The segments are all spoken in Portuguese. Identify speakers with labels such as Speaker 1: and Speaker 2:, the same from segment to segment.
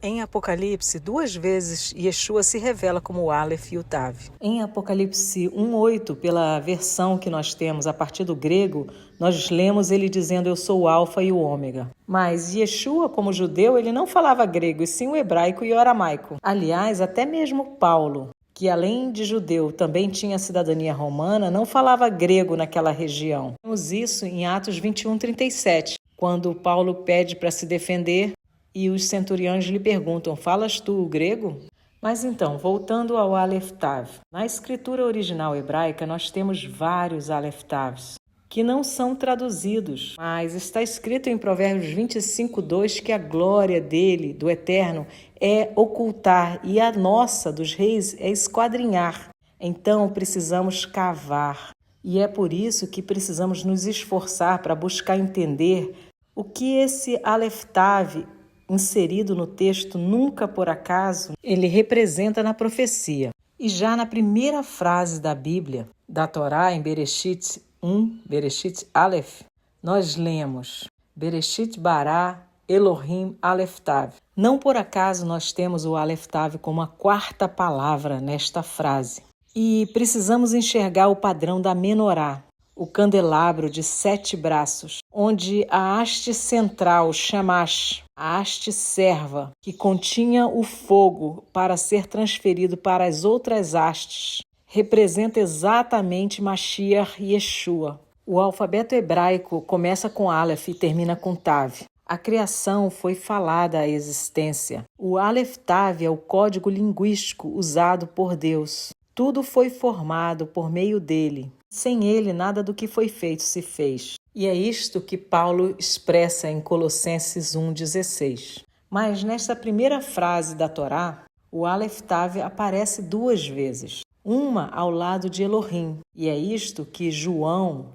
Speaker 1: Em Apocalipse, 2 vezes Yeshua se revela como o Aleph e o Tav. Em Apocalipse 1:8, pela versão que nós temos a partir do grego, nós lemos ele dizendo: eu sou o Alfa e o Ômega. Mas Yeshua, como judeu, ele não falava grego, e sim o hebraico e o aramaico. Aliás, até mesmo Paulo, que além de judeu também tinha cidadania romana, não falava grego naquela região. Vemos isso em Atos 21:37, quando Paulo pede para se defender e os centuriões lhe perguntam: falas tu o grego? Mas então, voltando ao Aleph Tav, na escritura original hebraica nós temos vários Aleph Tavs que não são traduzidos, mas está escrito em Provérbios 25:2 que a glória dele, do Eterno, é ocultar e a nossa, dos reis, é esquadrinhar. Então precisamos cavar, e é por isso que precisamos nos esforçar para buscar entender o que esse Aleph Tav inserido no texto, nunca por acaso, ele representa na profecia. E já na primeira frase da Bíblia, da Torá, em Bereshit 1, Bereshit Aleph, nós lemos: Bereshit bara Elohim Aleph Tav. Não por acaso nós temos o Aleph Tav como a quarta palavra nesta frase. E precisamos enxergar o padrão da menorá, o candelabro de 7 braços, onde a haste central, Shamash, a haste serva, que continha o fogo para ser transferido para as outras hastes, representa exatamente Mashiach Yeshua. O alfabeto hebraico começa com Aleph e termina com Tav. A criação foi falada à existência. O Aleph Tav é o código linguístico usado por Deus. Tudo foi formado por meio dele. Sem ele, nada do que foi feito se fez. E é isto que Paulo expressa em Colossenses 1,16. Mas nesta primeira frase da Torá, o Aleph Tav aparece 2 vezes. Uma ao lado de Elohim. E é isto que João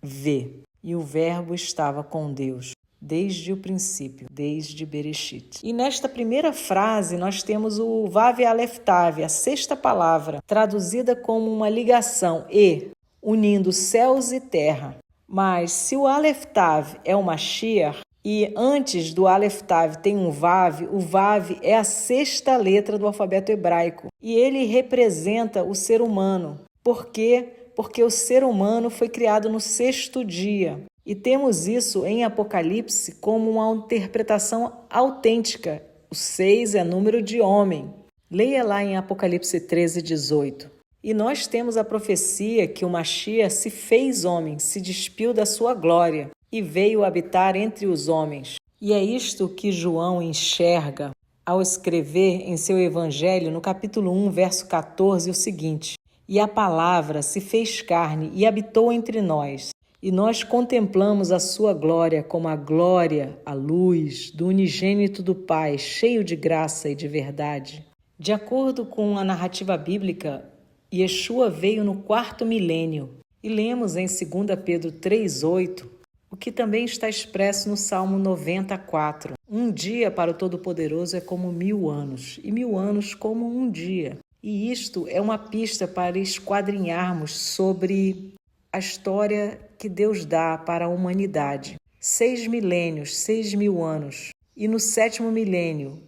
Speaker 1: vê. E o verbo estava com Deus, desde o princípio, desde Bereshit. E nesta primeira frase nós temos o Vav Aleph Tav, a 6ª palavra, traduzida como uma ligação e, unindo céus e terra. Mas se o Aleph Tav é o Mashiach, e antes do Aleph Tav tem um Vav, o Vav é a 6ª letra do alfabeto hebraico. E ele representa o ser humano. Por quê? Porque o ser humano foi criado no 6º dia. E temos isso em Apocalipse como uma interpretação autêntica. O 6 é número de homem. Leia lá em Apocalipse 13:18. E nós temos a profecia que o Mashiach se fez homem, se despiu da sua glória e veio habitar entre os homens. E é isto que João enxerga ao escrever em seu evangelho, no capítulo 1, verso 14, o seguinte: e a palavra se fez carne e habitou entre nós. E nós contemplamos a sua glória como a glória, a luz do unigênito do Pai, cheio de graça e de verdade. De acordo com a narrativa bíblica, Yeshua veio no 4º milênio. E lemos em 2 Pedro 3:8, o que também está expresso no Salmo 94. Um dia para o Todo-Poderoso é como 1000 anos, e 1000 anos como um dia. E isto é uma pista para esquadrinharmos sobre a história que Deus dá para a humanidade. 6 milênios, 6.000 anos. E no 7º milênio,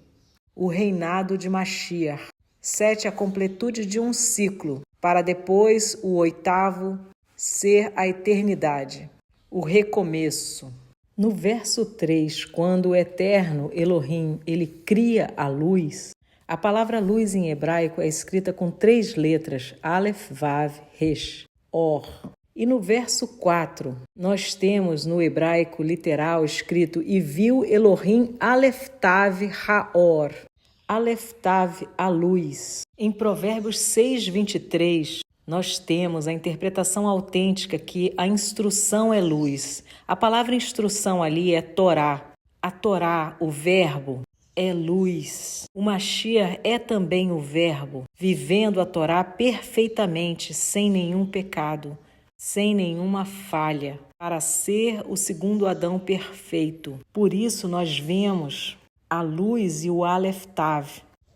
Speaker 1: o reinado de Mashiach. 7, a completude de um ciclo, para depois o 8º ser a eternidade, o recomeço. No verso 3, quando o eterno Elohim, ele cria a luz, a palavra luz em hebraico é escrita com 3 letras, Aleph, Vav, Resh, Or. E no verso 4, nós temos no hebraico literal escrito: e viu Elohim Aleph Tav Haor. Aleph Tav, a luz. Em Provérbios 6:23, nós temos a interpretação autêntica que a instrução é luz. A palavra instrução ali é Torá. A Torá, o verbo, é luz. O Mashiach é também o verbo, vivendo a Torá perfeitamente, sem nenhum pecado, sem nenhuma falha, para ser o 2º Adão perfeito. Por isso nós vemos a luz e o Aleph Tav,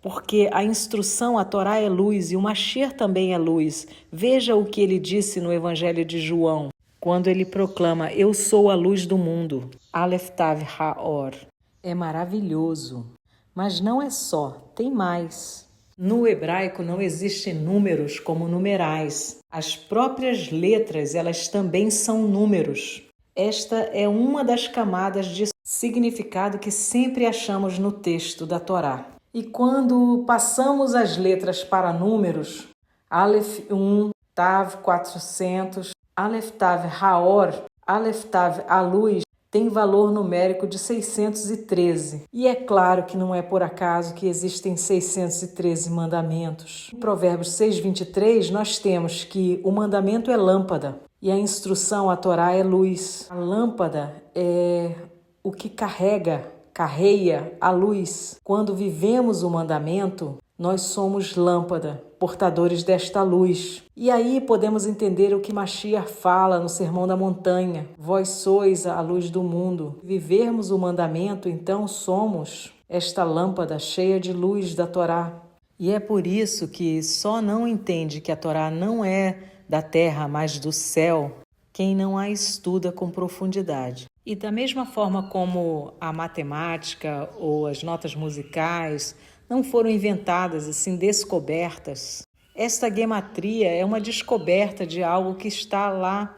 Speaker 1: porque a instrução, a Torá é luz e o Mashiach também é luz. Veja o que ele disse no Evangelho de João, quando ele proclama: eu sou a luz do mundo, Aleph Tav Haor. É maravilhoso Mas não é só, tem mais. No hebraico não existem números como numerais. As próprias letras, elas também são números. Esta é uma das camadas de significado que sempre achamos no texto da Torá. E quando passamos as letras para números, Aleph 1, Tav 400, Aleph Tav Haor, Aleph Tav a luz, tem valor numérico de 613. E é claro que não é por acaso que existem 613 mandamentos. Em Provérbios 6:23, nós temos que o mandamento é lâmpada e a instrução, a Torá, é luz. A lâmpada é o que carreia a luz. Quando vivemos o mandamento, nós somos lâmpada, portadores desta luz. E aí podemos entender o que Mashiach fala no Sermão da Montanha. Vós sois a luz do mundo. Vivermos o mandamento, então somos esta lâmpada cheia de luz da Torá. E é por isso que só não entende que a Torá não é da terra, mas do céu, quem não a estuda com profundidade. E da mesma forma como a matemática ou as notas musicais não foram inventadas, assim, descobertas, esta gematria é uma descoberta de algo que está lá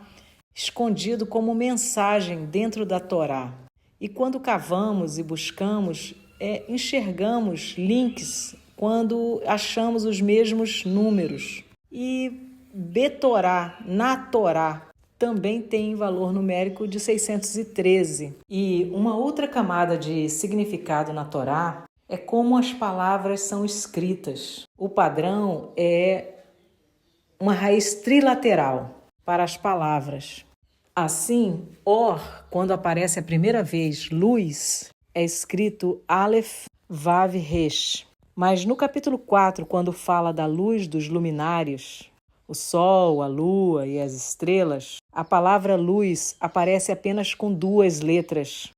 Speaker 1: escondido como mensagem dentro da Torá. E quando cavamos e buscamos, enxergamos links quando achamos os mesmos números. E Betorá, na Torá, também tem valor numérico de 613. E uma outra camada de significado na Torá é como as palavras são escritas. O padrão é uma raiz trilateral para as palavras. Assim, Or, quando aparece a primeira vez, luz, é escrito Aleph, Vav, Resh. Mas no capítulo 4, quando fala da luz dos luminários, o sol, a lua e as estrelas, a palavra luz aparece apenas com duas letras,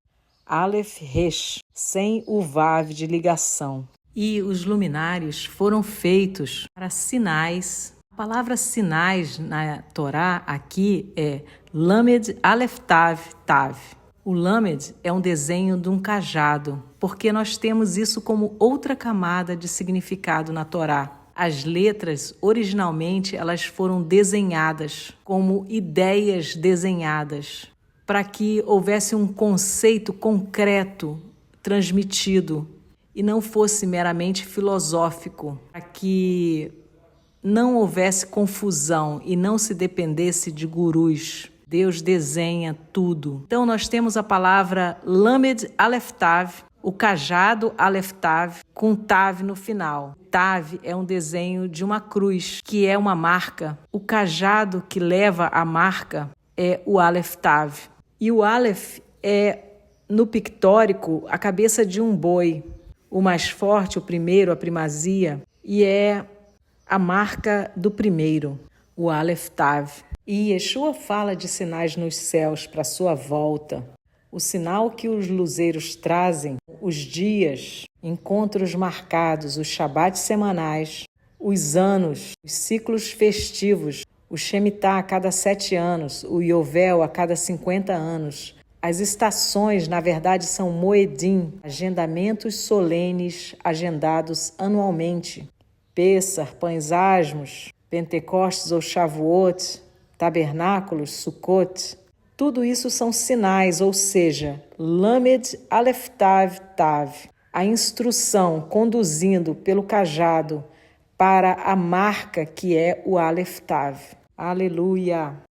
Speaker 1: Aleph, Resh, sem o Vav de ligação. E os luminários foram feitos para sinais. A palavra sinais na Torá aqui é Lamed, Aleph, Tav, Tav. O Lamed é um desenho de um cajado, porque nós temos isso como outra camada de significado na Torá. As letras, originalmente, elas foram desenhadas como ideias desenhadas, para que houvesse um conceito concreto transmitido e não fosse meramente filosófico, para que não houvesse confusão e não se dependesse de gurus. Deus desenha tudo. Então nós temos a palavra Lamed Aleph Tav, o cajado Aleph Tav, com Tav no final. Tav é um desenho de uma cruz, que é uma marca. O cajado que leva a marca é o Aleph Tav. E o Aleph é, no pictórico, a cabeça de um boi. O mais forte, o primeiro, a primazia, e é a marca do primeiro, o Aleph Tav. E Yeshua fala de sinais nos céus para sua volta. O sinal que os luzeiros trazem, os dias, encontros marcados, os Shabat semanais, os anos, os ciclos festivos, o Shemitah a cada 7 anos, o Yovel a cada 50 anos. As estações, na verdade, são Moedim, agendamentos solenes agendados anualmente. Pêssar, Pães Asmos, Pentecostes ou Shavuot, Tabernáculos, Sukkot. Tudo isso são sinais, ou seja, Lamed Aleph Tav Tav, a instrução conduzindo pelo cajado para a marca que é o Aleph Tav. Aleluia!